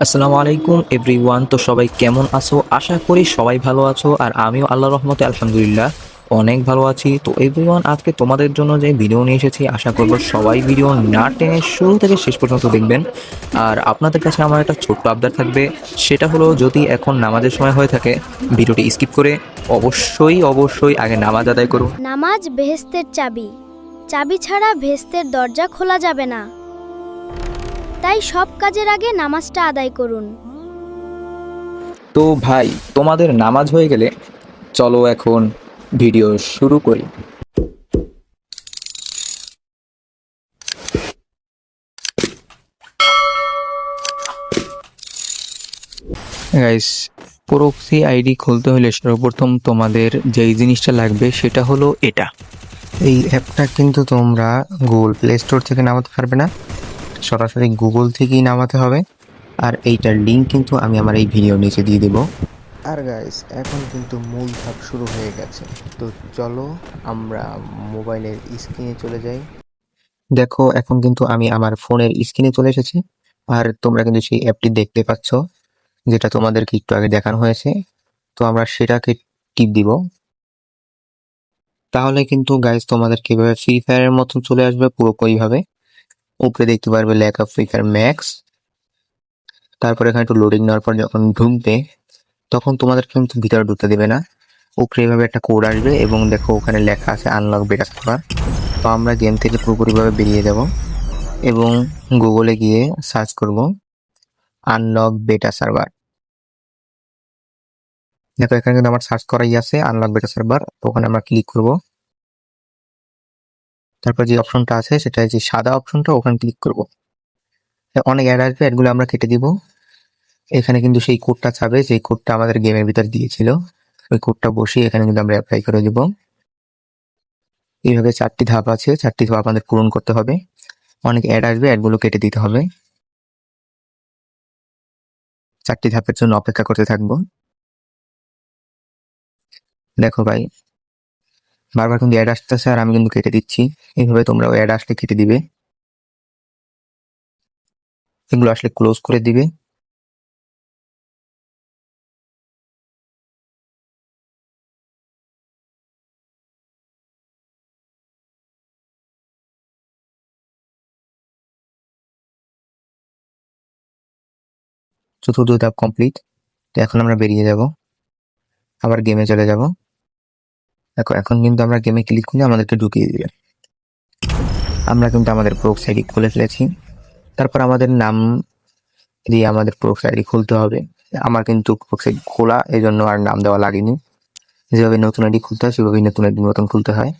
আসসালামু আলাইকুম এভরিওয়ান। তো সবাই কেমন আছো? আশা করি সবাই ভালো আছো, আর আমিও আল্লাহর রহমতে আলহামদুলিল্লাহ অনেক ভালো আছি। তো এভরিওয়ান, আজকে তোমাদের জন্য যে ভিডিও নিয়ে এসেছি, আশা করব সবাই ভিডিও না টেনে শুরু থেকে শেষ পর্যন্ত দেখবেন। আর আপনাদের কাছে আমার একটা ছোট্ট আবদার থাকবে, সেটা হলো যদি এখন নামাজের সময় হয়ে থাকে ভিডিওটি স্কিপ করে অবশ্যই আগে নামাজ আদায় করুন। নামাজ বেহেশতের চাবি। চাবি ছাড়া বেহেশতের দরজা খোলা যাবে না। তাই সব কাজের আগে নামাজটা আদায় করুন। তো ভাই, তোমাদের নামাজ হয়ে গেলে চলো এখন ভিডিও শুরু করি। গাইস, প্রক্সি আইডি খুলতে হলে সর্বপ্রথম তোমাদের যেই জিনিসটা লাগবে সেটা হলো এটা। এই অ্যাপটা কিন্তু তোমরা গুগল প্লে স্টোর থেকে নামাতে পারবে না, সরাসরি গুগল থেকেই নামাতে হবে। আর এইটার লিঙ্ক কিন্তু আমি আমার এই ভিডিওর নিচে দিয়ে দেবো। আর গাইস, এখন কিন্তু মূল ধাপ শুরু হয়ে গেছে। তো চলো আমরা মোবাইলের স্ক্রিনে চলে যাই। দেখো, এখন কিন্তু আমি আমার ফোনের স্ক্রিনে চলে এসেছি। আর তোমরা কিন্তু সেই অ্যাপটি দেখতে পাচ্ছ, যেটা তোমাদেরকে একটু আগে দেখানো হয়েছে। তো আমরা সেটাকে টিপ দিব। তাহলে কিন্তু গাইস তোমাদের কিভাবে ফ্রি ফায়ারের মতন চলে আসবে পুরোপুরিভাবে। উপরে দেখতে পারবে লেখা ফ্রি ফায়ার ম্যাক্স। তারপর এখানে একটু লোডিং নেওয়ার পর যখন ঢুকবে, তখন তোমাদের কিন্তু ভিতরে ঢুকতে দেবে না। উপরে এভাবে একটা কোড আসবে এবং দেখো ওখানে লেখা আছে আনলক বেটা সার্ভার। তো আমরা গেম থেকে পুরোপুরিভাবে বেরিয়ে যাব এবং গুগলে গিয়ে সার্চ করব আনলক বেটা সার্ভার। দেখো এখানে কিন্তু আমার সার্চ করাই আছে আনলক বেটা সার্ভার। তো ওখানে আমরা ক্লিক করব। তারপর যে অপশনটা আছে সেটা যে সাদা অপশনটা, ওখানে ক্লিক করব। অনেক অ্যাড আসবে, অ্যাডগুলো আমরা কেটে দিব। এখানে কিন্তু সেই কোডটা চাবে, যে কোডটা আমাদের গেমের ভিতর দিয়েছিল। ওই কোডটা বসিয়ে এখানে কিন্তু আমরা অ্যাপ্লাই করে দিব। এইভাবে 4টি ধাপ আছে, 4টি ধাপ আমাদের পূরণ করতে হবে। অনেক অ্যাড আসবে, অ্যাডগুলো কেটে দিতে হবে। 4টি ধাপের জন্য অপেক্ষা করতে থাকবো। দেখো ভাই, বারবার কিন্তু অ্যাড আসতেছে আর আমি কিন্তু কেটে দিচ্ছি। এইভাবে তোমরা অ্যাড আসলে কেটে দিবে। এগুলো আসলে ক্লোজ করে দিবে। চতুর্থ ধাপ কমপ্লিট। তো এখন আমরা বেরিয়ে যাব, আবার গেমে চলে যাব। দেখো এখন কিন্তু আমরা গেমে ক্লিক করলে আমাদেরকে ঢুকিয়ে দিবে। আমরা কিন্তু আমাদের প্রোক্স আইডি খুলে ফেলেছি। তারপর আমাদের নাম দিয়ে আমাদের প্রোক্স আইডি খুলতে হবে। আমার কিন্তু প্রোক্স আইডি খোলা, এই জন্য আর নাম দেওয়া লাগেনি। যেভাবে নতুন আইডি খুলতে হয় সেভাবেই নতুন আইডি মতন খুলতে হয়।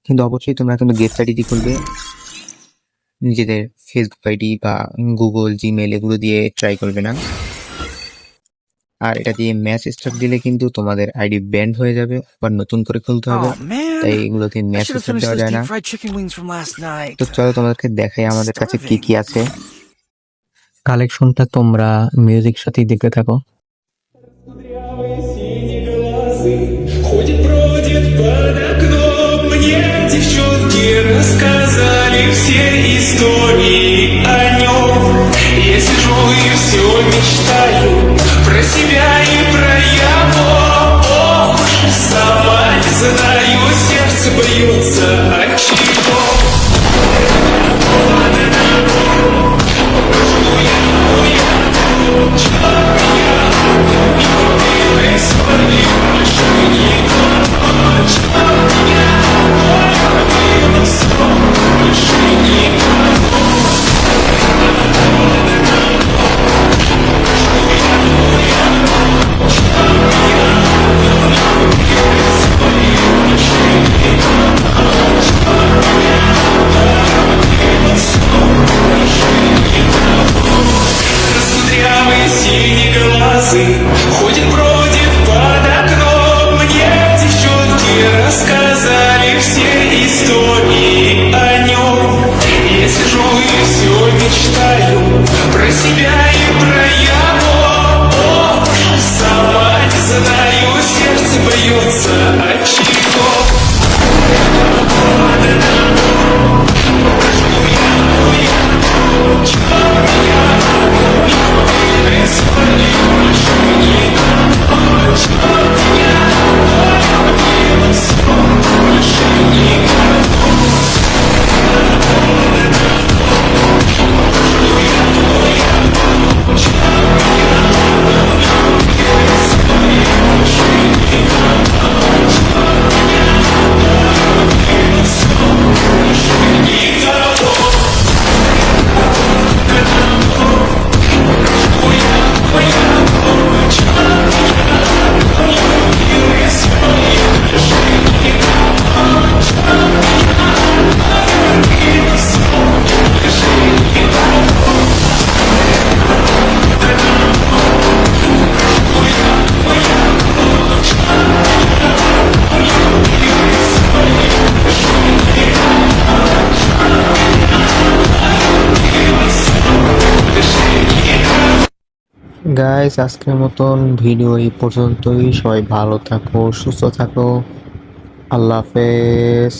কিন্তু অবশ্যই তোমরা কিন্তু গেস্ট আইডি খুলবে। নিজেদের ফেসবুক আইডি বা গুগল, জিমেল এগুলো দিয়ে ট্রাই করবে না। আর এটা দিয়ে ম্যাচ স্টার্ট দিলে কিন্তু তোমাদের আইডি ব্যান্ড হয়ে যাবে, আবার নতুন করে খুলতে হবে। Oh man, তাই এগুলো দিয়ে I match should have start finished দেওয়া those যায় না। deep fried chicken wings from last night. তো চলো তোমাদেরকে দেখাই আমাদের কাছে কি Starving. কি আছে। কালেকশনটা তোমরা মিউজিক সাথেই দেখতে থাকো। Ходит, бродит под окном. Мне девчонки рассказали все истории о нем. Я сижу и все мечтаю про себя и про его. Ох уж и сама не знаю, сердце бьется от чего. Раскудрявый синеглазый ходит, бродит под окном. Мне девчонки рассказали все истории о нем. Я сижу и все мечтаю про себя и про его. Ох уж и сама не знаю, сердце бьется от чего. গাইস, আজকের মতন ভিডিও এই পর্যন্তই। সবাই ভালো থাকো, সুস্থ থাকো। আল্লাহ হাফেজ।